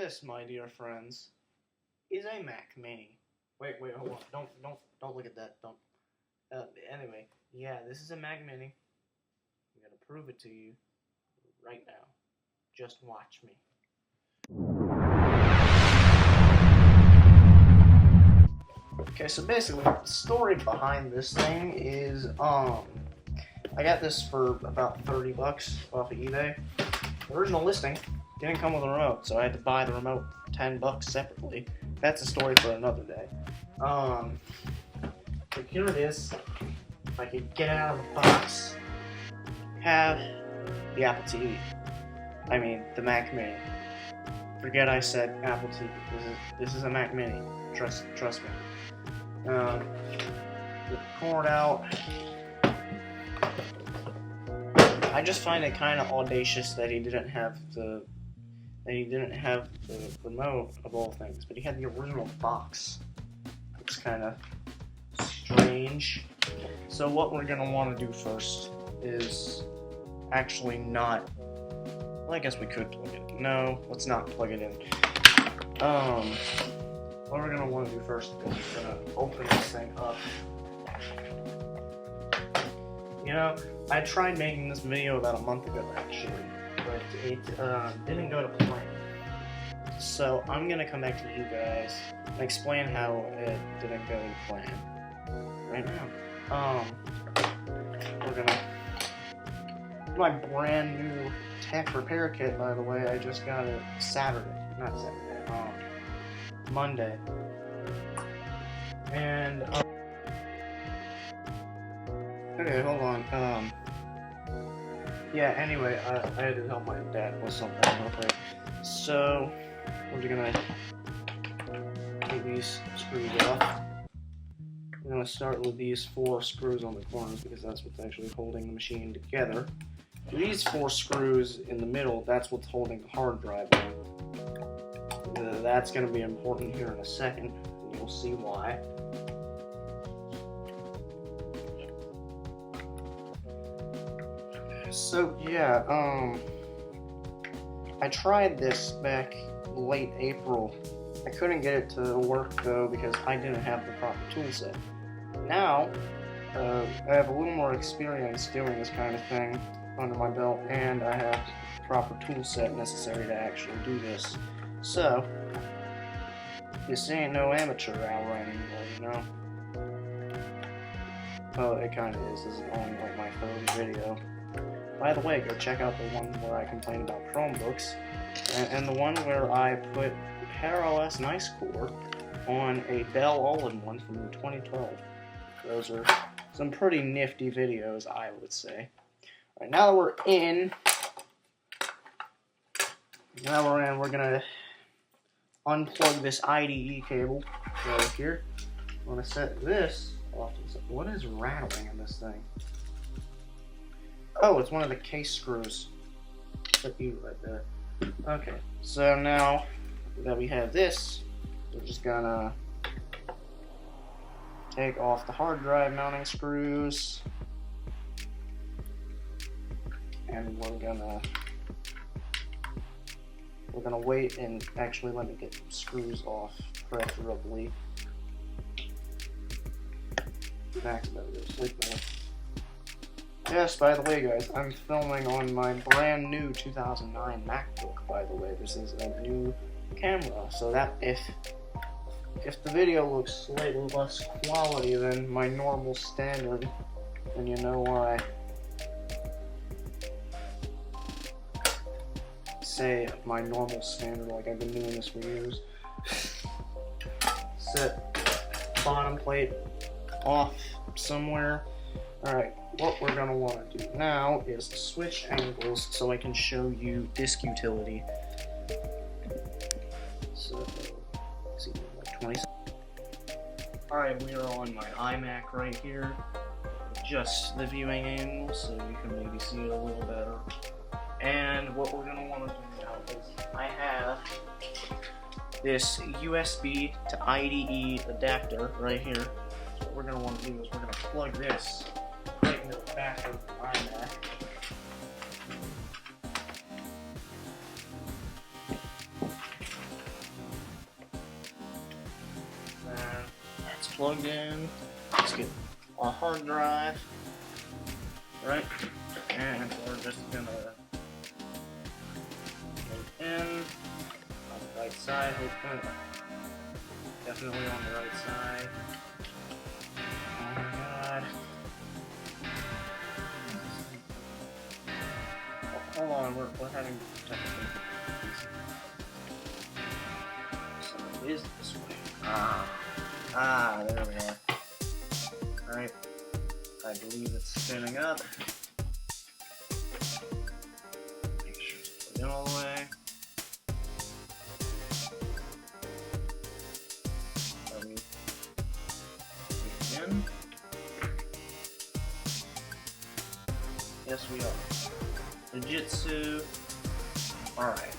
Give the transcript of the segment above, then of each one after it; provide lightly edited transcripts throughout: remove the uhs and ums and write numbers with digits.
This, my dear friends, is a Mac Mini. Wait, hold on. Don't look at that. Don't. Anyway, yeah, this is a Mac Mini. I'm gonna prove it to you right now. Just watch me. Okay, so basically, the story behind this thing is, I got this for about 30 bucks off of eBay. The original listing didn't come with a remote, so I had to buy the remote for 10 bucks separately. That's a story for another day. But here it is. If I could get it out of the box, have the Apple TV. I mean, the Mac Mini. Forget I said Apple TV. This is a Mac Mini. Trust me. Get the cord out. I just find it kind of audacious that he didn't have the remote of all things, but he had the original box. It's kind of strange. So what we're gonna want to do first is actually not. Well, I guess we could plug it. No, let's not plug it in. What we're gonna want to do first is we're gonna open this thing up. You know, I tried making this video about a month ago actually, but it didn't go to plan. So I'm gonna come back to you guys and explain how it didn't go to plan right now. We're gonna my brand new tech repair kit, by the way. I just got it Monday. And okay, hold on. Yeah. Anyway, I had to help my dad with something real quick. So we're gonna take these screws off. We're gonna start with these 4 screws on the corners because that's what's actually holding the machine together. These 4 screws in the middle, that's what's holding the hard drive on. That's gonna be important here in a second. You'll see why. So yeah, I tried this back late April. I couldn't get it to work though because I didn't have the proper tool set. Now, I have a little more experience doing this kind of thing under my belt, and I have the proper tool set necessary to actually do this. So, this ain't no amateur hour anymore, you know? Well, it kinda is. This is only like my 3rd video. By the way, go check out the one where I complain about Chromebooks, and the one where I put PowerOS Nice Core on a Dell All-in-One from 2012. Those are some pretty nifty videos, I would say. Alright, now that we're in, we're gonna unplug this IDE cable right here. I'm gonna set this off to the side. What is rattling in this thing? Oh, it's one of the case screws. Right there. Okay, so now that we have this, we're just gonna take off the hard drive mounting screws, and we're gonna wait and actually let me get the screws off, preferably. Max better go to sleep now. Yes, by the way, guys, I'm filming on my brand new 2009 MacBook, by the way. This is a new camera, so that if the video looks slightly less quality than my normal standard, then you know why. Say my normal standard, like I've been doing this for years. Set bottom plate off somewhere. Alright, what we're going to want to do now is switch angles so I can show you disk utility. So, let's see, like 20. Alright, we are on my iMac right here. Just the viewing angle so you can maybe see it a little better. And what we're going to want to do now is I have this USB to IDE adapter right here. So what we're going to want to do is we're going to plug this right into the back of the iMac. plugged in. Let's get our hard drive, right? And we're just gonna go in on the right side, hopefully. Definitely on the right side. Oh my god. Oh, hold on, we're having technical difficulties. So it is this way. There we are. Alright. I believe it's spinning up. Make sure it's plugged in all the way. Again. Yes, we are. Fujitsu. Alright.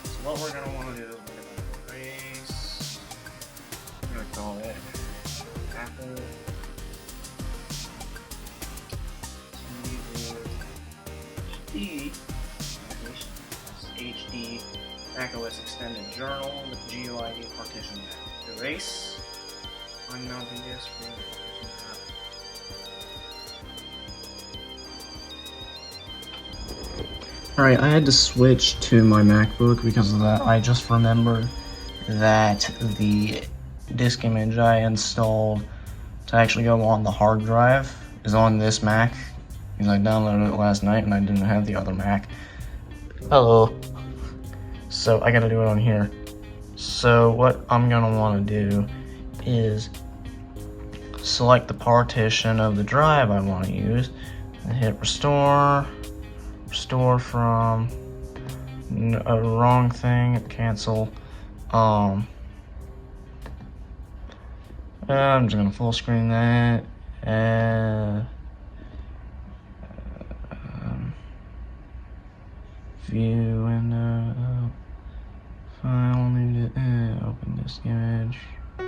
So what we're going to want to do is we're going to erase. I'm going to call it Apple TV HD macOS Extended Journal with GUID partition map. Erase. Unmounting disk for Alright, I had to switch to my MacBook because of that. I just remembered that the disk image I installed to actually go on the hard drive is on this Mac, because I downloaded it last night and I didn't have the other Mac. Hello. So I gotta do it on here. So what I'm gonna want to do is select the partition of the drive I want to use and hit restore from a wrong thing, cancel. I'm just gonna full screen that and view window, file, new open disk image. I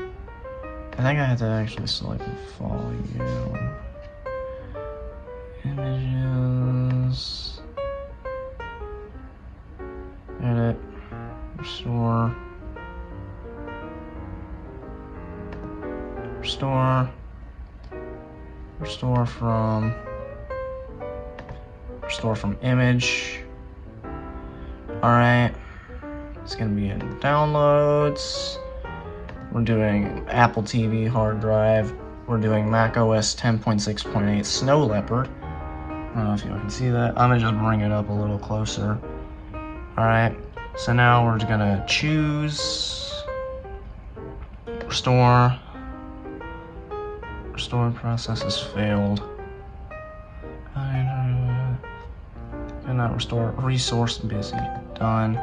think I have to actually select the volume. Images. Edit. Restore. Restore from image. Alright. It's gonna be in downloads. We're doing Apple TV hard drive. We're doing macOS 10.6.8 Snow Leopard. I don't know if you can see that. I'm gonna just bring it up a little closer. Alright, so now we're just gonna choose restore. Restore process has failed. Cannot restore. Resource busy. Done.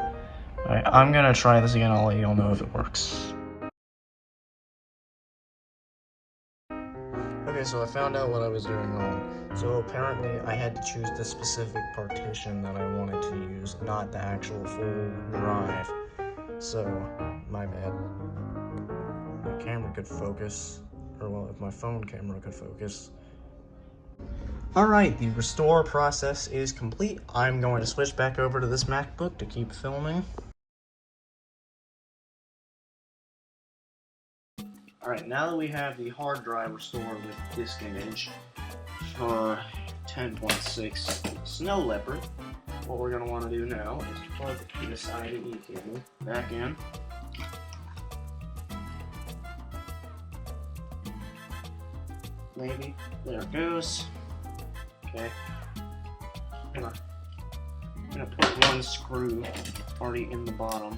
Alright, I'm gonna try this again. I'll let you all know if it works. Okay, so I found out what I was doing wrong. So apparently I had to choose the specific partition that I wanted to use, not the actual full drive. So, my bad. My camera could focus, or well, if my phone camera could focus. Alright, the restore process is complete. I'm going to switch back over to this MacBook to keep filming. Alright, now that we have the hard drive restored with disk image for 10.6 Snow Leopard, what we're going to want to do now is plug this IDE cable back in. Maybe. There it goes. Okay. I'm gonna put one screw already in the bottom,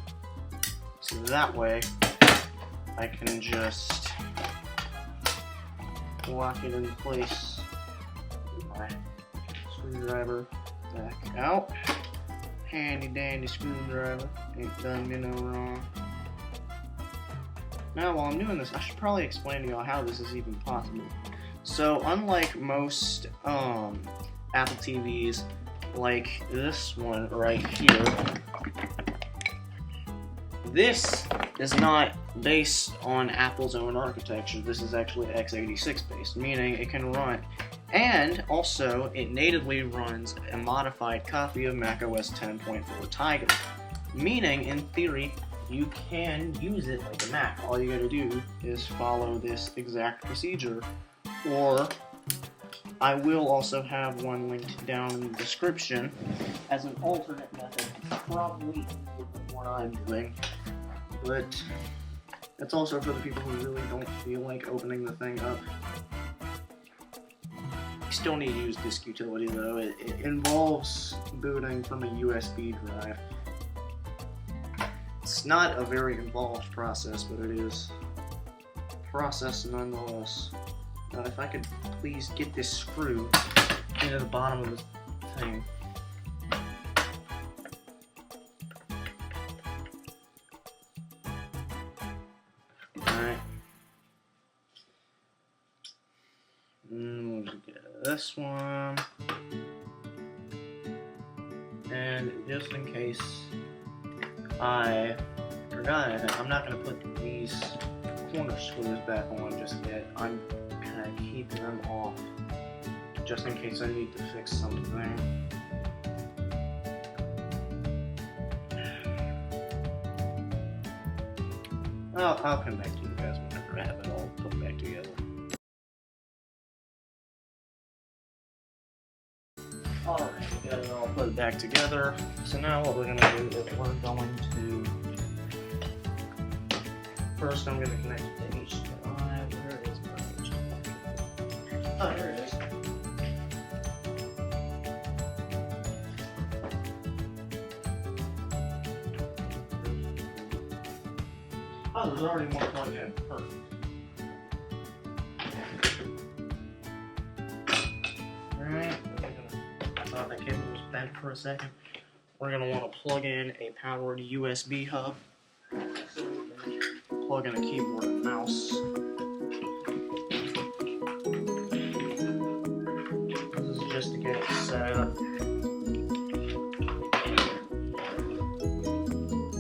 so that way I can just lock it in place with my screwdriver back out. Handy dandy screwdriver, ain't done me no wrong. Now while I'm doing this, I should probably explain to y'all how this is even possible. So unlike most Apple TVs, like this one right here, this is not based on Apple's own architecture. This is actually x86 based, meaning it can run, and also it natively runs a modified copy of macOS 10.4 Tiger, meaning in theory you can use it like a Mac. All you gotta do is follow this exact procedure, or I will also have one linked down in the description as an alternate method, probably easier than what I'm doing, but that's also for the people who really don't feel like opening the thing up. You still need to use disk utility though. It involves booting from a USB drive. It's not a very involved process, but it is a process nonetheless. Now, if I could please get this screw into the bottom of this thing. Alright. We'll get this one. And just in case I forgot anything, I'm not going to put these corner screws back on just yet. I'm kind of keeping them off just in case I need to fix something. I'll come back to you guys whenever I have it all put back together. Alright, we got it all put back together. So now what we're going to do is we're going to... First I'm going to connect it to HDMI. Where is my HDMI? Oh, there it is. Oh, there's already one plugged in. Perfect. Alright, I thought that cable was bent for a second. We're going to want to plug in a powered USB hub. So we can plug in a keyboard and mouse. This is just to get it set up.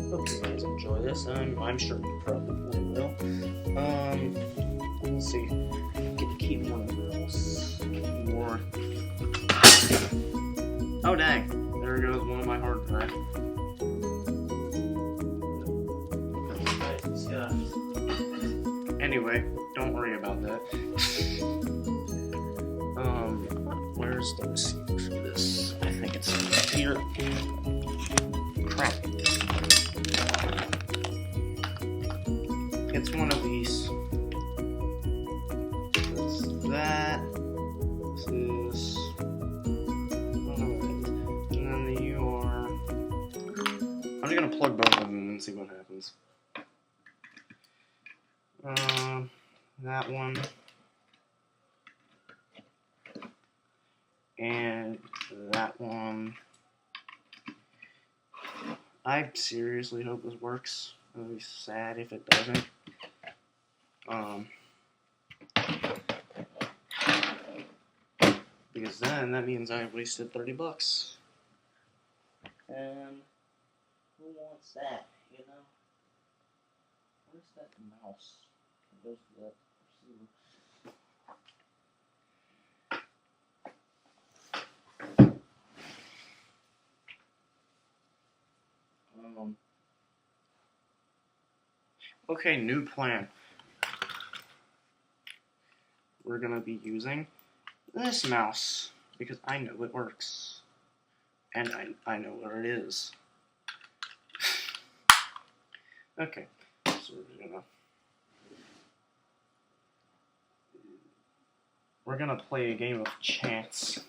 Hope you guys enjoy this. I'm sure you probably will. Let's see. Get the keyboard and mouse. More. Oh dang! There goes one of my hard drives. Anyway, don't worry about that. Where's the receiver for this? I think it's here. Crap. It's one of these. It's that. This is. And then the UR. I'm just gonna plug both of them and see what happens. That one. And that one. I seriously hope this works. I'll be sad if it doesn't. Because then that means I wasted $30. And who wants that, you know? Where's that mouse? It goes to that receiver. Okay, new plan. We're gonna be using this mouse because I know it works. And I know where it is. Okay, so we're gonna play a game of chance.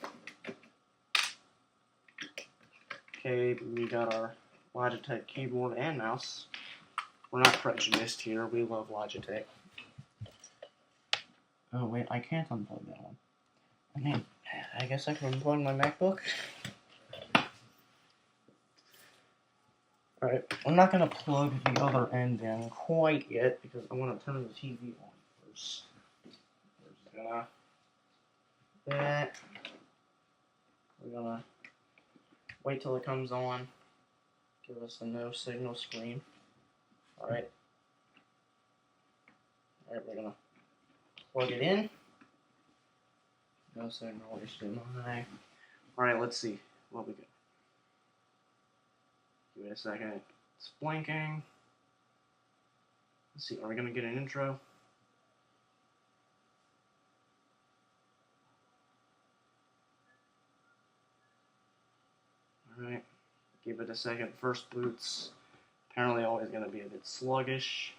Okay, we got our Logitech keyboard and mouse. We're not prejudiced here, we love Logitech. Oh wait, I can't unplug that one. I mean, I guess I can unplug my MacBook. Alright, I'm not gonna plug the other end in quite yet because I want to turn the TV on first. We're just gonna that. We're gonna wait till it comes on. Give us a no signal screen. Alright. Alright, we're gonna plug it in. No signal, HDMI. Alright, let's see what we got. Give it a second. It's blinking. Let's see, are we gonna get an intro? Alright, give it a second. First boot's apparently always gonna be a bit sluggish.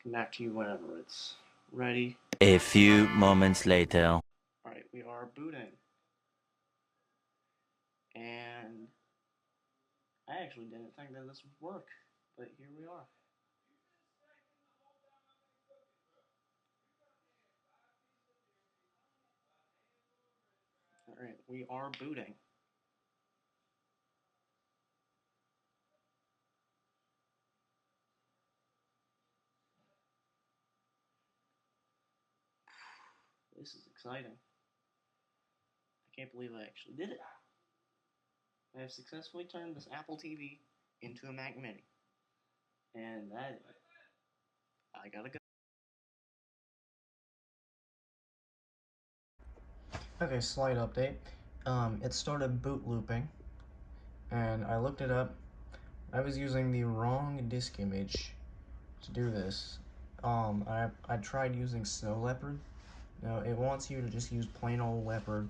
Come back to you whenever it's ready. A few moments later. Alright, we are booting. And I actually didn't think that this would work, but here we are. Alright, we are booting. This is exciting. I can't believe I actually did it. I have successfully turned this Apple TV into a Mac Mini. And that, I gotta go. Okay, slight update. It started boot looping, and I looked it up. I was using the wrong disk image to do this. I tried using Snow Leopard. Now, it wants you to just use plain old Leopard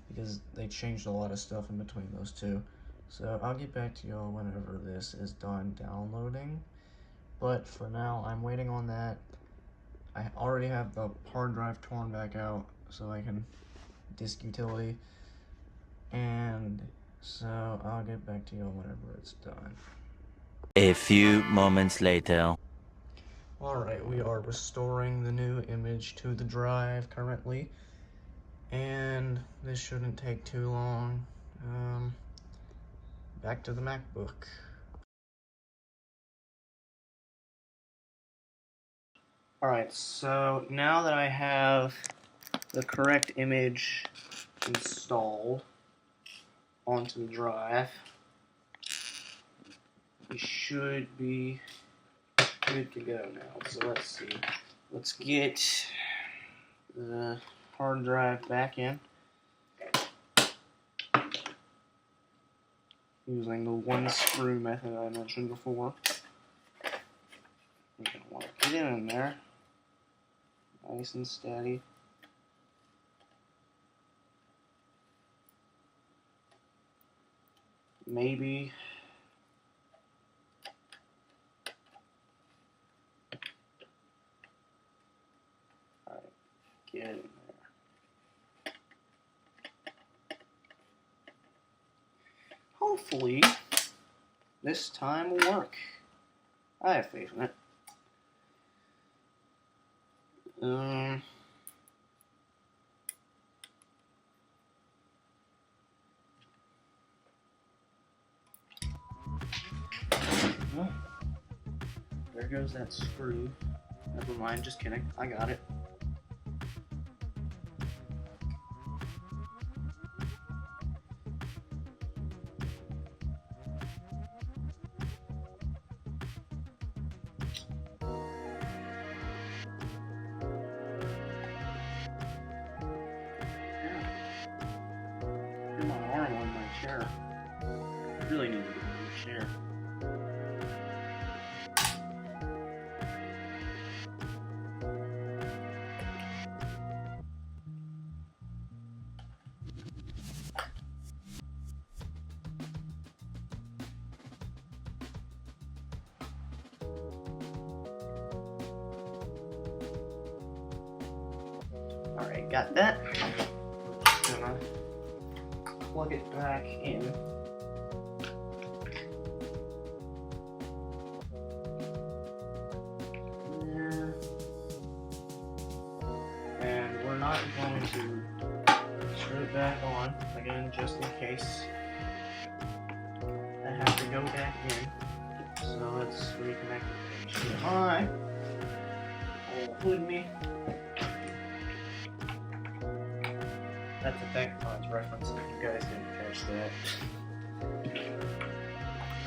because they changed a lot of stuff in between those two. So I'll get back to y'all whenever this is done downloading. But for now, I'm waiting on that. I already have the hard drive torn back out so I can disk utility. And so I'll get back to y'all whenever it's done. A few moments later. Alright, we are restoring the new image to the drive currently, and this shouldn't take too long. Back to the MacBook. Alright, so now that I have the correct image installed onto the drive, we should be good to go now. So let's see. Let's get the hard drive back in using the one screw method I mentioned before. You're going to want to get it in there nice and steady. Maybe get in there. Hopefully, this time will work. I have faith in it. Well, there goes that screw. Never mind, just kidding. I got it. My arm on my chair. I really need to get a new chair. Alright, got that. Just gonna plug it back in. There. And we're not going to screw it back on again, just in case I have to go back in. So let's reconnect the HDMI. Hold me. That's a Tectons reference if you guys didn't catch that.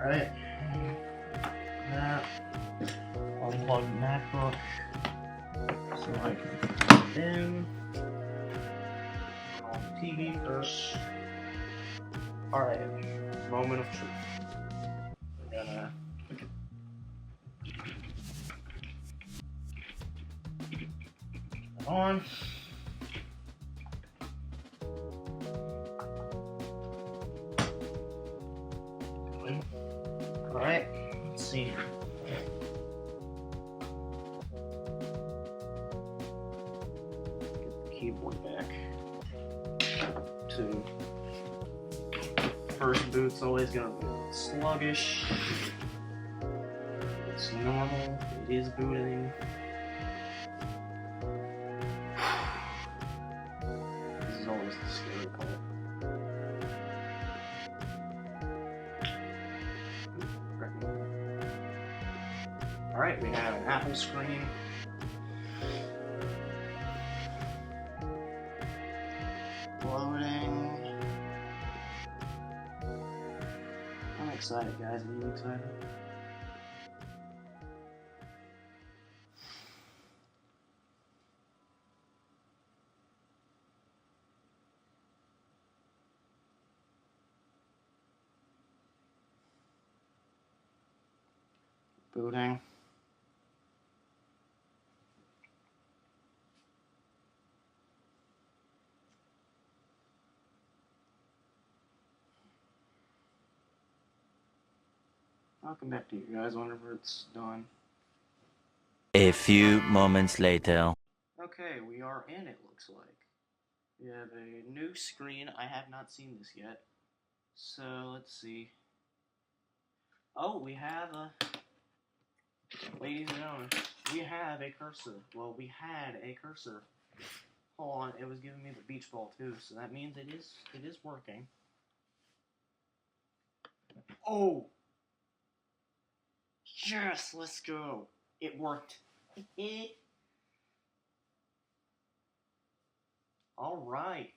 Alright. That. Unplug MacBook so I can put it in. On the TV first. Alright. Moment of truth. We're gonna on. Alright, let's see. Get the keyboard back to first boot's always gonna be sluggish. It's normal, it is booting. This is always the scary part. Alright, we have an Apple screen. Loading. I'm excited, guys. Are you excited? Booting. I'll come back to you guys whenever it's done. A few moments later. Okay, we are in, it looks like. We have a new screen. I have not seen this yet. So, let's see. Oh, we have a... Ladies and gentlemen, we have a cursor. Well, we had a cursor. Hold on, it was giving me the beach ball too, so that means it is working. Oh! Yes, let's go. It worked. Alright.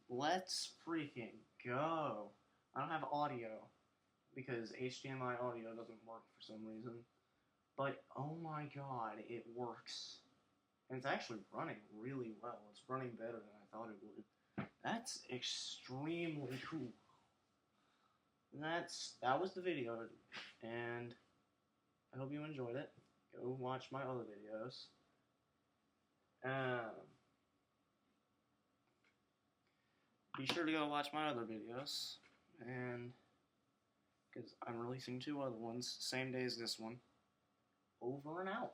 Let's freaking go. I don't have audio because HDMI audio doesn't work for some reason. But oh my god, it works. And it's actually running really well. It's running better than I thought it would. That's extremely cool. That was the video, and I hope you enjoyed it. Go watch my other videos. Be sure to go watch my other videos, and because I'm releasing 2 other ones, same day as this one. Over and out.